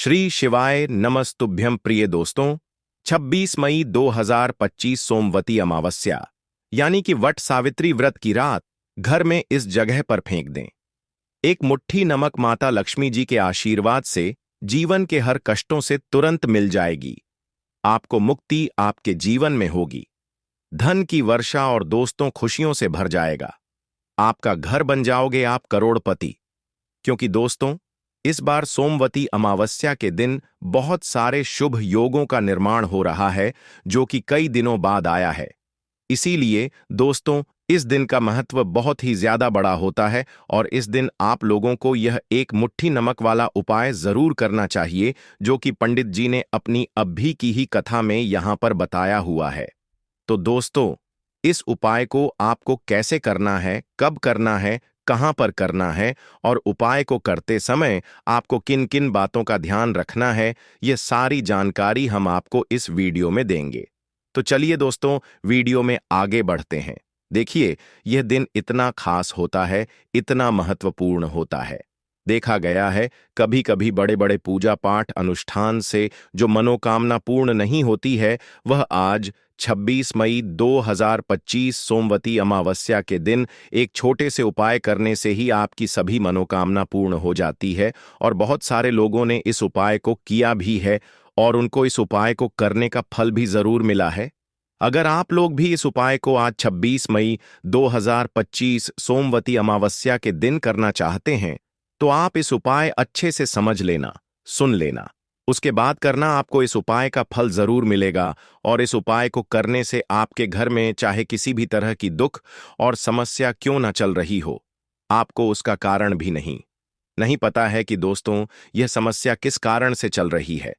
श्री शिवाय नमस्तुभ्यं प्रिय दोस्तों। 26 मई 2025 सोमवती अमावस्या यानी कि वट सावित्री व्रत की रात घर में इस जगह पर फेंक दें। एक मुट्ठी नमक माता लक्ष्मी जी के आशीर्वाद से जीवन के हर कष्टों से तुरंत मिल जाएगी। आपको मुक्ति आपके जीवन में होगी। धन की वर्षा और दोस्तों खुशियों से भर जाएगा। आपका घर बन जाओगे आप करोड़पति। क्योंकि दोस्तों, इस बार सोमवती अमावस्या के दिन बहुत सारे शुभ योगों का निर्माण हो रहा है जो कि कई दिनों बाद आया है। इसीलिए दोस्तों, इस दिन का महत्व बहुत ही ज्यादा बड़ा होता है और इस दिन आप लोगों को यह एक मुट्ठी नमक वाला उपाय जरूर करना चाहिए जो कि पंडित जी ने अपनी अभी की ही कथा में यहां पर बताया हुआ है। तो दोस्तों, इस उपाय को आपको कैसे करना है, कब करना है, कहां पर करना है और उपाय को करते समय आपको किन किन बातों का ध्यान रखना है, यह सारी जानकारी हम आपको इस वीडियो में देंगे। तो चलिए दोस्तों, वीडियो में आगे बढ़ते हैं। देखिए, यह दिन इतना खास होता है, इतना महत्वपूर्ण होता है। देखा गया है कभी कभी बड़े बड़े पूजा पाठ अनुष्ठान से जो मनोकामना पूर्ण नहीं होती है, वह आज 26 मई 2025 सोमवती अमावस्या के दिन एक छोटे से उपाय करने से ही आपकी सभी मनोकामना पूर्ण हो जाती है। और बहुत सारे लोगों ने इस उपाय को किया भी है और उनको इस उपाय को करने का फल भी जरूर मिला है। अगर आप लोग भी इस उपाय को आज 26 मई 2025 सोमवती अमावस्या के दिन करना चाहते हैं तो आप इस उपाय अच्छे से समझ लेना, सुन लेना। उसके बाद करना, आपको इस उपाय का फल जरूर मिलेगा। और इस उपाय को करने से आपके घर में चाहे किसी भी तरह की दुख और समस्या क्यों न चल रही हो, आपको उसका कारण भी नहीं पता है कि दोस्तों यह समस्या किस कारण से चल रही है।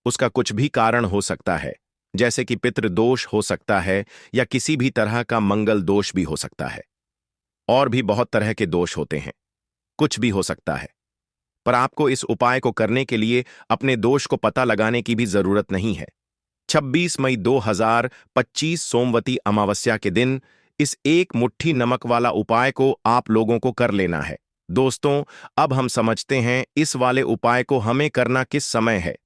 उसका कुछ भी कारण हो सकता है, जैसे कि पितृदोष हो सकता है या किसी भी तरह का मंगल दोष भी हो सकता है। और भी बहुत तरह के दोष होते हैं, कुछ भी हो सकता है। पर आपको इस उपाय को करने के लिए अपने दोष को पता लगाने की भी जरूरत नहीं है। 26 मई 2025 सोमवती अमावस्या के दिन इस एक मुट्ठी नमक वाला उपाय को आप लोगों को कर लेना है। दोस्तों, अब हम समझते हैं इस वाले उपाय को हमें करना किस समय है।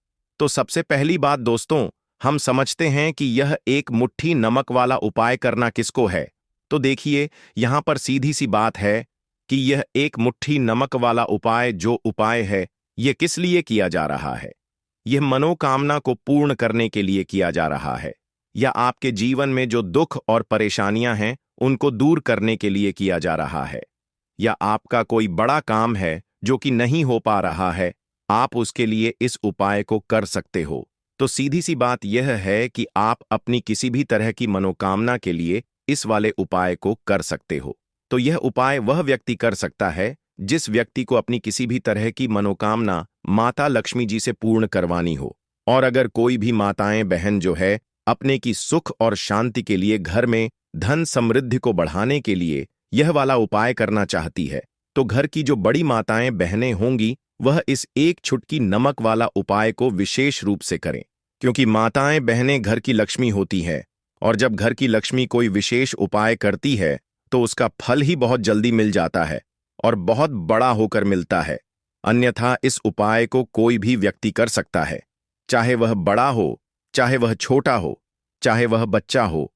तो सबसे पहली बात दोस्तों, हम समझते हैं कि यह एक मुट्ठी नमक वाला उपाय करना किसको है। तो देखिए, यहां पर सीधी सी बात है कि यह एक मुट्ठी नमक वाला उपाय जो उपाय है, यह किस लिए किया जा रहा है। यह मनोकामना को पूर्ण करने के लिए किया जा रहा है, या आपके जीवन में जो दुख और परेशानियां हैं उनको दूर करने के लिए किया जा रहा है, या आपका कोई बड़ा काम है जो कि नहीं हो पा रहा है, आप उसके लिए इस उपाय को कर सकते हो। तो सीधी सी बात यह है कि आप अपनी किसी भी तरह की मनोकामना के लिए इस वाले उपाय को कर सकते हो। तो यह उपाय वह व्यक्ति कर सकता है जिस व्यक्ति को अपनी किसी भी तरह की मनोकामना माता लक्ष्मी जी से पूर्ण करवानी हो। और अगर कोई भी माताएं बहन जो है अपने की सुख और शांति के लिए, घर में धन समृद्धि को बढ़ाने के लिए यह वाला उपाय करना चाहती है, तो घर की जो बड़ी माताएं बहनें होंगी वह इस एक चुटकी नमक वाला उपाय को विशेष रूप से करें। क्योंकि माताएं बहनें घर की लक्ष्मी होती है और जब घर की लक्ष्मी कोई विशेष उपाय करती है तो उसका फल ही बहुत जल्दी मिल जाता है और बहुत बड़ा होकर मिलता है। अन्यथा इस उपाय को कोई भी व्यक्ति कर सकता है, चाहे वह बड़ा हो, चाहे वह छोटा हो, चाहे वह बच्चा हो।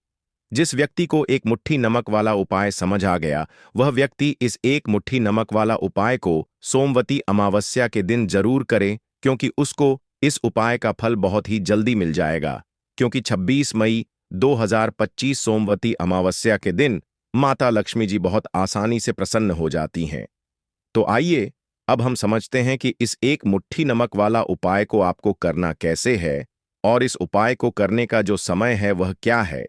जिस व्यक्ति को एक मुट्ठी नमक वाला उपाय समझ आ गया, वह व्यक्ति इस एक मुट्ठी नमक वाला उपाय को सोमवती अमावस्या के दिन जरूर करे, क्योंकि उसको इस उपाय का फल बहुत ही जल्दी मिल जाएगा। क्योंकि 26 मई 2025 सोमवती अमावस्या के दिन माता लक्ष्मी जी बहुत आसानी से प्रसन्न हो जाती हैं। तो आइए अब हम समझते हैं कि इस एक मुट्ठी नमक वाला उपाय को आपको करना कैसे है और इस उपाय को करने का जो समय है वह क्या है।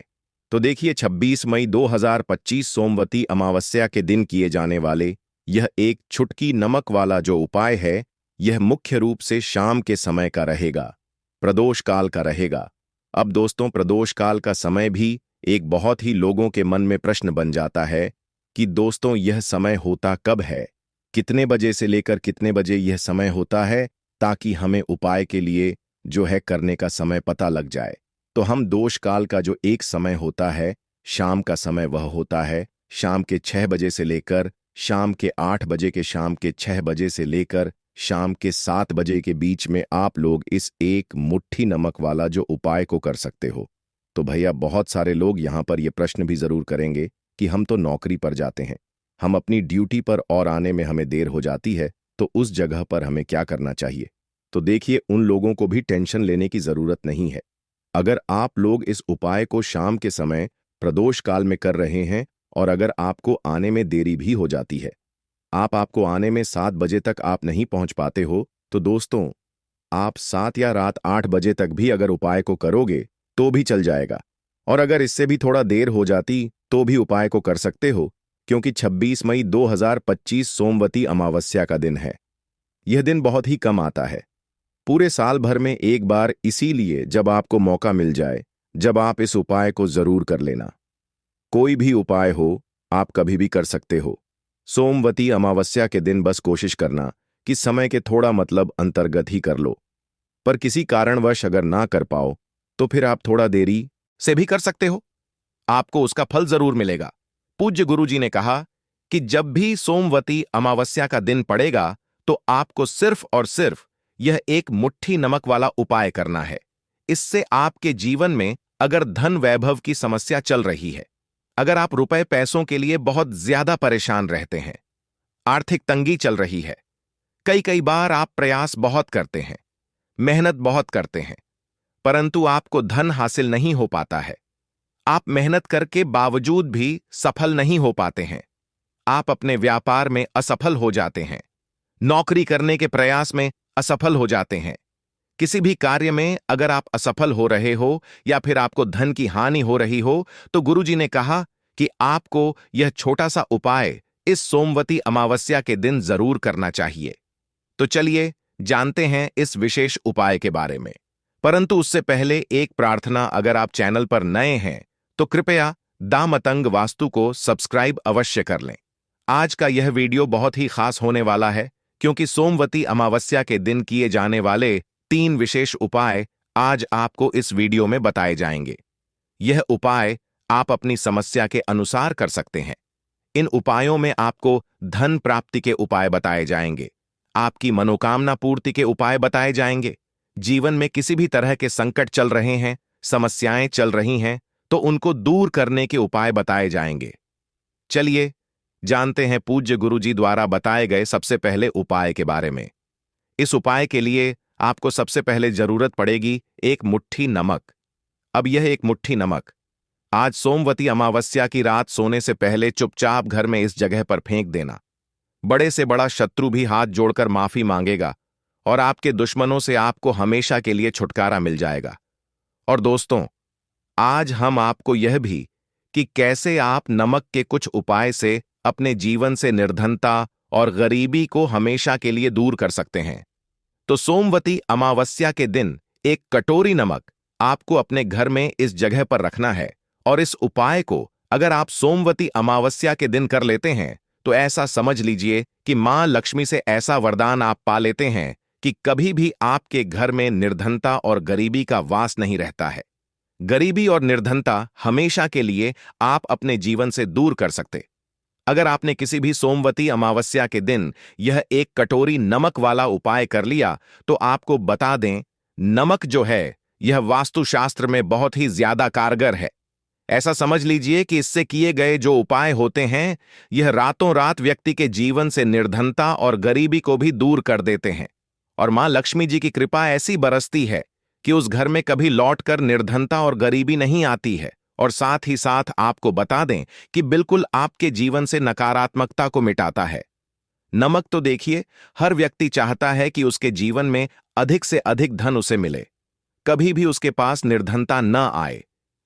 तो देखिए, 26 मई 2025 सोमवती अमावस्या के दिन किए जाने वाले यह एक चुटकी नमक वाला जो उपाय है, यह मुख्य रूप से शाम के समय का रहेगा, प्रदोष काल का रहेगा। अब दोस्तों, प्रदोष काल का समय भी एक बहुत ही लोगों के मन में प्रश्न बन जाता है कि दोस्तों यह समय होता कब है, कितने बजे से लेकर कितने बजे यह समय होता है, ताकि हमें उपाय के लिए जो है करने का समय पता लग जाए। तो हम दोष काल का जो एक समय होता है, शाम का समय, वह होता है शाम के 6 बजे से लेकर शाम के 8 बजे के शाम के 6 बजे से लेकर शाम के 7 बजे के बीच में आप लोग इस एक मुट्ठी नमक वाला जो उपाय को कर सकते हो। तो भैया बहुत सारे लोग यहाँ पर ये प्रश्न भी जरूर करेंगे कि हम तो नौकरी पर जाते हैं, हम अपनी ड्यूटी पर और आने में हमें देर हो जाती है, तो उस जगह पर हमें क्या करना चाहिए। तो देखिए, उन लोगों को भी टेंशन लेने की जरूरत नहीं है। अगर आप लोग इस उपाय को शाम के समय प्रदोष काल में कर रहे हैं और अगर आपको आने में देरी भी हो जाती है, आपको आने में 7 बजे तक आप नहीं पहुंच पाते हो, तो दोस्तों आप 7 या रात 8 बजे तक भी अगर उपाय को करोगे तो भी चल जाएगा। और अगर इससे भी थोड़ा देर हो जाती तो भी उपाय को कर सकते हो, क्योंकि 26 मई 2025 सोमवती अमावस्या का दिन है। यह दिन बहुत ही कम आता है, पूरे साल भर में एक बार, इसीलिए जब आपको मौका मिल जाए, जब आप इस उपाय को जरूर कर लेना। कोई भी उपाय हो, आप कभी भी कर सकते हो। सोमवती अमावस्या के दिन बस कोशिश करना कि समय के थोड़ा मतलब अंतर्गत ही कर लो। पर किसी कारणवश अगर ना कर पाओ तो फिर आप थोड़ा देरी से भी कर सकते हो, आपको उसका फल जरूर मिलेगा। पूज्य गुरुजी ने कहा कि जब भी सोमवती अमावस्या का दिन पड़ेगा तो आपको सिर्फ और सिर्फ यह एक मुट्ठी नमक वाला उपाय करना है। इससे आपके जीवन में अगर धन वैभव की समस्या चल रही है, अगर आप रुपए पैसों के लिए बहुत ज्यादा परेशान रहते हैं, आर्थिक तंगी चल रही है, कई कई बार आप प्रयास बहुत करते हैं, मेहनत बहुत करते हैं, परंतु आपको धन हासिल नहीं हो पाता है, आप मेहनत करके बावजूद भी सफल नहीं हो पाते हैं, आप अपने व्यापार में असफल हो जाते हैं, नौकरी करने के प्रयास में असफल हो जाते हैं, किसी भी कार्य में अगर आप असफल हो रहे हो या फिर आपको धन की हानि हो रही हो, तो गुरुजी ने कहा कि आपको यह छोटा सा उपाय इस सोमवती अमावस्या के दिन जरूर करना चाहिए। तो चलिए जानते हैं इस विशेष उपाय के बारे में। परंतु उससे पहले एक प्रार्थना, अगर आप चैनल पर नए हैं तो कृपया दा मतंग वास्तु को सब्सक्राइब अवश्य कर लें। आज का यह वीडियो बहुत ही खास होने वाला है, क्योंकि सोमवती अमावस्या के दिन किए जाने वाले 3 विशेष उपाय आज आपको इस वीडियो में बताए जाएंगे। यह उपाय आप अपनी समस्या के अनुसार कर सकते हैं। इन उपायों में आपको धन प्राप्ति के उपाय बताए जाएंगे, आपकी मनोकामना पूर्ति के उपाय बताए जाएंगे। जीवन में किसी भी तरह के संकट चल रहे हैं, समस्याएं चल रही हैं, तो उनको दूर करने के उपाय बताए जाएंगे। चलिए जानते हैं पूज्य गुरुजी द्वारा बताए गए सबसे पहले उपाय के बारे में। इस उपाय के लिए आपको सबसे पहले जरूरत पड़ेगी एक मुट्ठी नमक। अब यह एक मुट्ठी नमक आज सोमवती अमावस्या की रात सोने से पहले चुपचाप घर में इस जगह पर फेंक देना। बड़े से बड़ा शत्रु भी हाथ जोड़कर माफी मांगेगा और आपके दुश्मनों से आपको हमेशा के लिए छुटकारा मिल जाएगा। और दोस्तों, आज हम आपको यह भी कि कैसे आप नमक के कुछ उपाय से अपने जीवन से निर्धनता और गरीबी को हमेशा के लिए दूर कर सकते हैं। तो सोमवती अमावस्या के दिन एक कटोरी नमक आपको अपने घर में इस जगह पर रखना है, और इस उपाय को अगर आप सोमवती अमावस्या के दिन कर लेते हैं तो ऐसा समझ लीजिए कि मां लक्ष्मी से ऐसा वरदान आप पा लेते हैं कि कभी भी आपके घर में निर्धनता और गरीबी का वास नहीं रहता है। गरीबी और निर्धनता हमेशा के लिए आप अपने जीवन से दूर कर सकते। अगर आपने किसी भी सोमवती अमावस्या के दिन यह एक कटोरी नमक वाला उपाय कर लिया, तो आपको बता दें, नमक जो है यह वास्तुशास्त्र में बहुत ही ज्यादा कारगर है। ऐसा समझ लीजिए कि इससे किए गए जो उपाय होते हैं, यह रातों रात व्यक्ति के जीवन से निर्धनता और गरीबी को भी दूर कर देते हैं। और मां लक्ष्मी जी की कृपा ऐसी बरसती है कि उस घर में कभी लौटकर निर्धनता और गरीबी नहीं आती है। और साथ ही साथ आपको बता दें कि बिल्कुल आपके जीवन से नकारात्मकता को मिटाता है। नमक तो देखिए, हर व्यक्ति चाहता है कि उसके जीवन में अधिक से अधिक धन उसे मिले, कभी भी उसके पास निर्धनता न आए,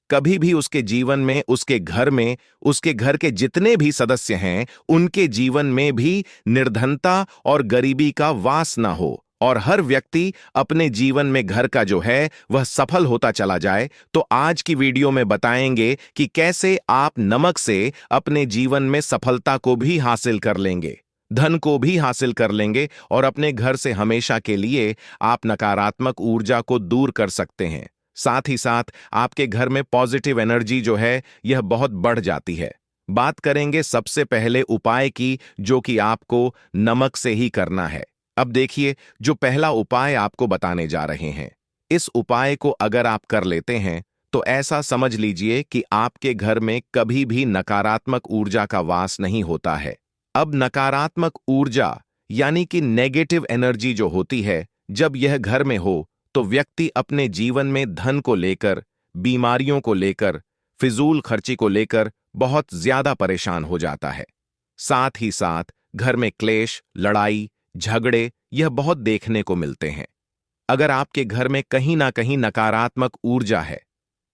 कभी भी उसके जीवन में, उसके घर में, उसके घर के जितने भी सदस्य हैं उनके जीवन में भी निर्धनता और गरीबी का वास न हो, और हर व्यक्ति अपने जीवन में घर का जो है वह सफल होता चला जाए। तो आज की वीडियो में बताएंगे कि कैसे आप नमक से अपने जीवन में सफलता को भी हासिल कर लेंगे, धन को भी हासिल कर लेंगे, और अपने घर से हमेशा के लिए आप नकारात्मक ऊर्जा को दूर कर सकते हैं। साथ ही साथ आपके घर में पॉजिटिव एनर्जी जो है यह बहुत बढ़ जाती है। बात करेंगे सबसे पहले उपाय की, जो कि आपको नमक से ही करना है। अब देखिए, जो पहला उपाय आपको बताने जा रहे हैं, इस उपाय को अगर आप कर लेते हैं तो ऐसा समझ लीजिए कि आपके घर में कभी भी नकारात्मक ऊर्जा का वास नहीं होता है। अब नकारात्मक ऊर्जा यानी कि नेगेटिव एनर्जी जो होती है, जब यह घर में हो तो व्यक्ति अपने जीवन में धन को लेकर, बीमारियों को लेकर, फिजूल खर्ची को लेकर बहुत ज्यादा परेशान हो जाता है। साथ ही साथ घर में क्लेश, लड़ाई, झगड़े यह बहुत देखने को मिलते हैं। अगर आपके घर में कहीं ना कहीं नकारात्मक ऊर्जा है,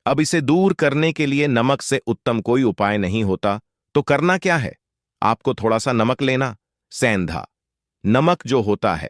अब इसे दूर करने के लिए नमक से उत्तम कोई उपाय नहीं होता। तो करना क्या है? आपको थोड़ा सा नमक लेना, सेंधा नमक जो होता है,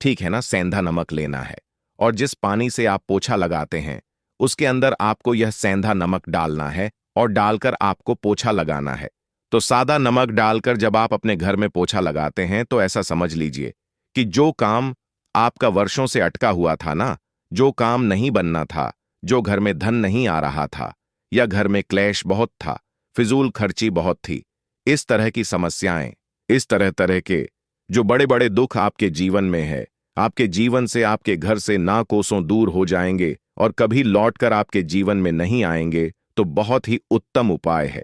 ठीक है ना, सेंधा नमक लेना है, और जिस पानी से आप पोछा लगाते हैं उसके अंदर आपको यह सेंधा नमक डालना है और डालकर आपको पोछा लगाना है। तो सादा नमक डालकर जब आप अपने घर में पोछा लगाते हैं तो ऐसा समझ लीजिए कि जो काम आपका वर्षों से अटका हुआ था ना, जो काम नहीं बनना था, जो घर में धन नहीं आ रहा था, या घर में क्लेश बहुत था, फिजूल खर्ची बहुत थी, इस तरह की समस्याएं, इस तरह तरह के जो बड़े बड़े दुख आपके जीवन में है, आपके जीवन से, आपके घर से ना कोसों दूर हो जाएंगे और कभी लौटकर आपके जीवन में नहीं आएंगे। तो बहुत ही उत्तम उपाय है।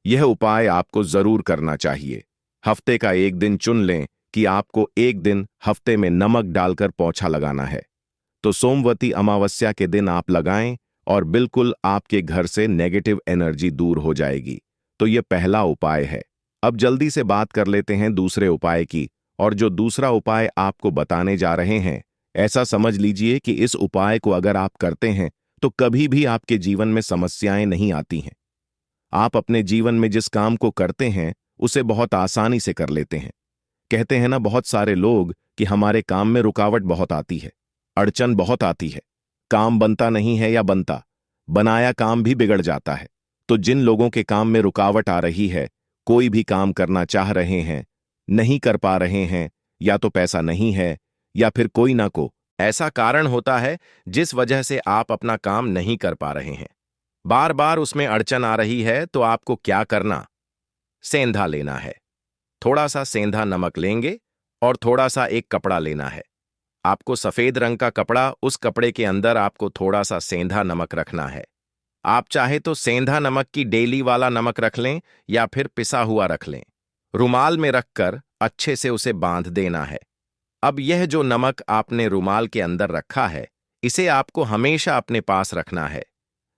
यह उपाय आपको जरूर करना चाहिए। हफ्ते का एक दिन चुन लें कि आपको एक दिन हफ्ते में नमक डालकर पोछा लगाना है। तो सोमवती अमावस्या के दिन आप लगाएं और बिल्कुल आपके घर से नेगेटिव एनर्जी दूर हो जाएगी। तो यह पहला उपाय है। अब जल्दी से बात कर लेते हैं दूसरे उपाय की। और जो दूसरा उपाय आपको बताने जा रहे हैं, ऐसा समझ लीजिए कि इस उपाय को अगर आप करते हैं तो कभी भी आपके जीवन में समस्याएं नहीं आती हैं। आप अपने जीवन में जिस काम को करते हैं उसे बहुत आसानी से कर लेते हैं। कहते हैं ना बहुत सारे लोग कि हमारे काम में रुकावट बहुत आती है, अड़चन बहुत आती है, काम बनता नहीं है या बनता, बनाया काम भी बिगड़ जाता है। तो जिन लोगों के काम में रुकावट आ रही है, कोई भी काम करना चाह रहे हैं, नहीं कर पा रहे हैं, या तो पैसा नहीं है या फिर कोई ना को ऐसा कारण होता है जिस वजह से आप अपना काम नहीं कर पा रहे हैं, बार बार उसमें अड़चन आ रही है, तो आपको क्या करना? सेंधा लेना है। थोड़ा सा सेंधा नमक लेंगे और थोड़ा सा एक कपड़ा लेना है। आपको सफेद रंग का कपड़ा, उस कपड़े के अंदर आपको थोड़ा सा सेंधा नमक रखना है। आप चाहे तो सेंधा नमक की डेली वाला नमक रख लें या फिर पिसा हुआ रख लें। रुमाल में रखकर अच्छे से उसे बांध देना है। अब यह जो नमक आपने रुमाल के अंदर रखा है, इसे आपको हमेशा अपने पास रखना है।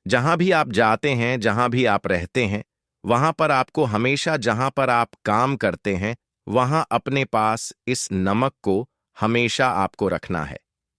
जहां भी आप जाते हैं, जहां भी आप रहते हैं, वहां पर आपको हमेशा, जहां पर आप काम करते हैं, वहां अपने पास इस नमक को हमेशा आपको रखना है।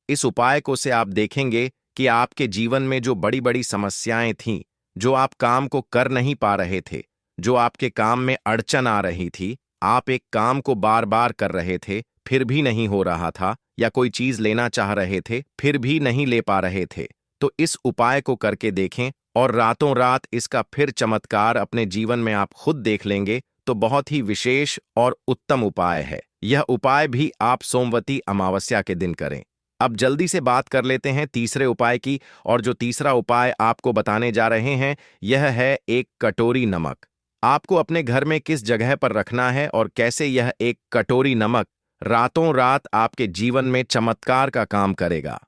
इस उपाय को से आप देखेंगे कि आपके जीवन में जो बड़ी बड़ी समस्याएं थीं, जो आप काम को कर नहीं पा रहे थे, जो आपके काम में अड़चन आ रही थी, आप एक काम को बार बार कर रहे थे फिर भी नहीं हो रहा था, या कोई चीज लेना चाह रहे थे फिर भी नहीं ले पा रहे थे, तो इस उपाय को करके देखें और रातों रात इसका फिर चमत्कार अपने जीवन में आप खुद देख लेंगे। तो बहुत ही विशेष और उत्तम उपाय है। यह उपाय भी आप सोमवती अमावस्या के दिन करें। अब जल्दी से बात कर लेते हैं तीसरे उपाय की। और जो तीसरा उपाय आपको बताने जा रहे हैं, यह है एक कटोरी नमक। आपको अपने घर में किस जगह पर रखना है और कैसे यह एक कटोरी नमक रातों रात आपके जीवन में चमत्कार का काम करेगा,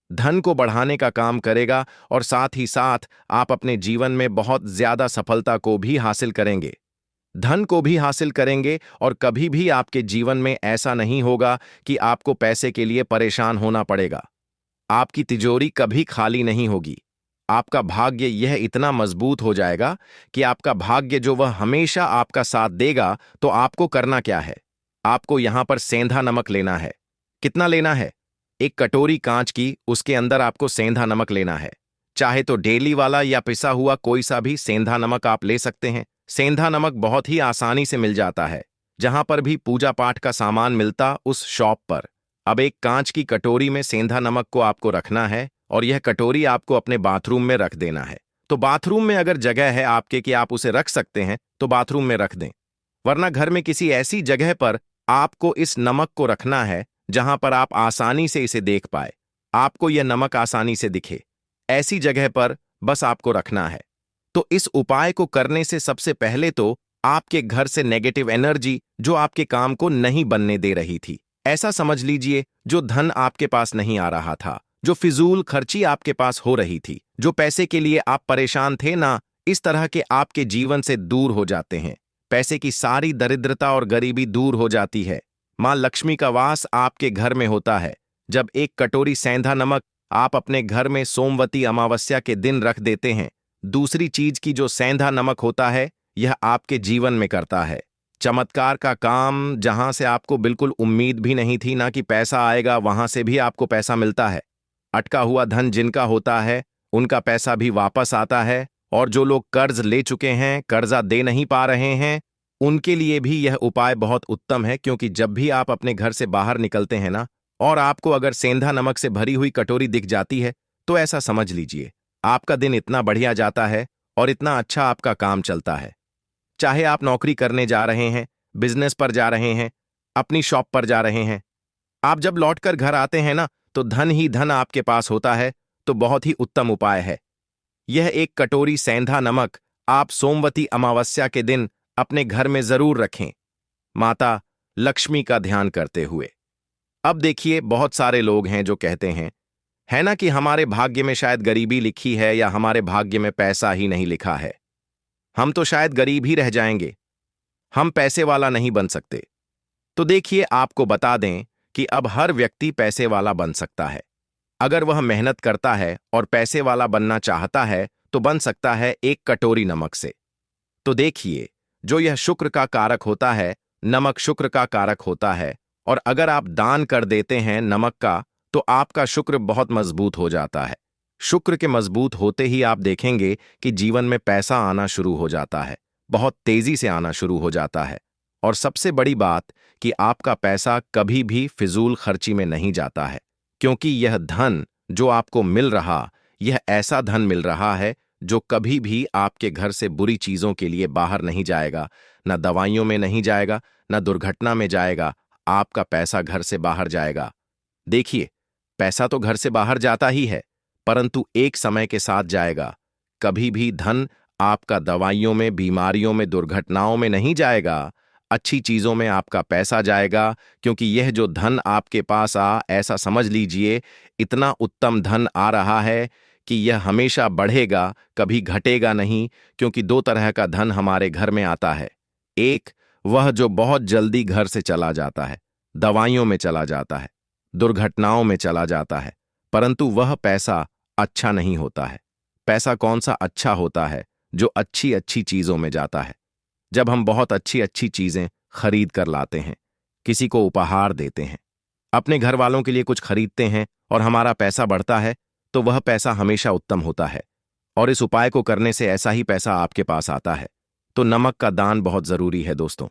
धन को बढ़ाने का काम करेगा, और साथ ही साथ आप अपने जीवन में बहुत ज्यादा सफलता को भी हासिल करेंगे, धन को भी हासिल करेंगे, और कभी भी आपके जीवन में ऐसा नहीं होगा कि आपको पैसे के लिए परेशान होना पड़ेगा। आपकी तिजोरी कभी खाली नहीं होगी। आपका भाग्य यह इतना मजबूत हो जाएगा कि आपका भाग्य जो वह हमेशा आपका साथ देगा। तो आपको करना क्या है? आपको यहां पर सेंधा नमक लेना है। कितना लेना है? एक कटोरी कांच की, उसके अंदर आपको सेंधा नमक लेना है। चाहे तो डेली वाला या पिसा हुआ कोई सा भी सेंधा नमक आप ले सकते हैं। सेंधा नमक बहुत ही आसानी से मिल जाता है, जहां पर भी पूजा पाठ का सामान मिलता उस शॉप पर। अब एक कांच की कटोरी में सेंधा नमक को आपको रखना है, और यह कटोरी आपको अपने बाथरूम में रख देना है। तो बाथरूम में अगर जगह है आपके कि आप उसे रख सकते हैं तो बाथरूम में रख दें, वरना घर में किसी ऐसी जगह पर आपको इस नमक को रखना है जहां पर आप आसानी से इसे देख पाए, आपको यह नमक आसानी से दिखे, ऐसी जगह पर बस आपको रखना है। तो इस उपाय को करने से सबसे पहले तो आपके घर से नेगेटिव एनर्जी जो आपके काम को नहीं बनने दे रही थी, ऐसा समझ लीजिए जो धन आपके पास नहीं आ रहा था, जो फिजूल खर्ची आपके पास हो रही थी, जो पैसे के लिए आप परेशान थे ना, इस तरह के आपके जीवन से दूर हो जाते हैं। पैसे की सारी दरिद्रता और गरीबी दूर हो जाती है। मां लक्ष्मी का वास आपके घर में होता है। जब एक कटोरी सेंधा नमक आप अपने घर में सोमवती अमावस्या के दिन रख देते हैं, दूसरी चीज की जो सेंधा नमक होता है, यह आपके जीवन में करता है चमत्कार का काम। जहां से आपको बिल्कुल उम्मीद भी नहीं थी ना कि पैसा आएगा, वहां से भी आपको पैसा मिलता है। अटका हुआ धन जिनका होता है, उनका पैसा भी वापस आता है। और जो लोग कर्ज ले चुके हैं, कर्जा दे नहीं पा रहे हैं, उनके लिए भी यह उपाय बहुत उत्तम है। क्योंकि जब भी आप अपने घर से बाहर निकलते हैं ना, और आपको अगर सेंधा नमक से भरी हुई कटोरी दिख जाती है, तो ऐसा समझ लीजिए आपका दिन इतना बढ़िया जाता है और इतना अच्छा आपका काम चलता है। चाहे आप नौकरी करने जा रहे हैं, बिजनेस पर जा रहे हैं, अपनी शॉप पर जा रहे हैं, आप जब लौटकर घर आते हैं ना, तो धन ही धन आपके पास होता है। तो बहुत ही उत्तम उपाय है यह। एक कटोरी सेंधा नमक आप सोमवती अमावस्या के दिन अपने घर में जरूर रखें, माता लक्ष्मी का ध्यान करते हुए। अब देखिए, बहुत सारे लोग हैं जो कहते हैं, है ना, कि हमारे भाग्य में शायद गरीबी लिखी है या हमारे भाग्य में पैसा ही नहीं लिखा है। हम तो शायद गरीब ही रह जाएंगे, हम पैसे वाला नहीं बन सकते। तो देखिए, आपको बता दें कि अब हर व्यक्ति पैसे वाला बन सकता है। अगर वह मेहनत करता है और पैसे वाला बनना चाहता है, तो बन सकता है एक कटोरी नमक से। तो देखिए, जो यह शुक्र का कारक होता है, नमक शुक्र का कारक होता है। और अगर आप दान कर देते हैं नमक का, तो आपका शुक्र बहुत मजबूत हो जाता है। शुक्र के मजबूत होते ही आप देखेंगे कि जीवन में पैसा आना शुरू हो जाता है, बहुत तेजी से आना शुरू हो जाता है। और सबसे बड़ी बात कि आपका पैसा कभी भी फिजूल खर्ची में नहीं जाता है। क्योंकि यह धन जो आपको मिल रहा, यह ऐसा धन मिल रहा है जो कभी भी आपके घर से बुरी चीजों के लिए बाहर नहीं जाएगा, न दवाइयों में नहीं जाएगा, न दुर्घटना में जाएगा। आपका पैसा घर से बाहर जाएगा। देखिए, पैसा तो घर से बाहर जाता ही है, परंतु एक समय के साथ जाएगा। कभी भी धन आपका दवाइयों में, बीमारियों में, दुर्घटनाओं में नहीं जाएगा, अच्छी चीजों में आपका पैसा जाएगा। क्योंकि यह जो धन आपके पास ऐसा समझ लीजिए, इतना उत्तम धन आ रहा है कि यह हमेशा बढ़ेगा, कभी घटेगा नहीं। क्योंकि दो तरह का धन हमारे घर में आता है। एक, वह जो बहुत जल्दी घर से चला जाता है, दवाइयों में चला जाता है, दुर्घटनाओं में चला जाता है, परंतु वह पैसा अच्छा नहीं होता है। पैसा कौन सा अच्छा होता है? जो अच्छी अच्छी चीजों में जाता है। जब हम बहुत अच्छी अच्छी चीजें खरीद कर लाते हैं, किसी को उपहार देते हैं, अपने घर वालों के लिए कुछ खरीदते हैं और हमारा पैसा बढ़ता है, तो वह पैसा हमेशा उत्तम होता है। और इस उपाय को करने से ऐसा ही पैसा आपके पास आता है। तो नमक का दान बहुत जरूरी है दोस्तों।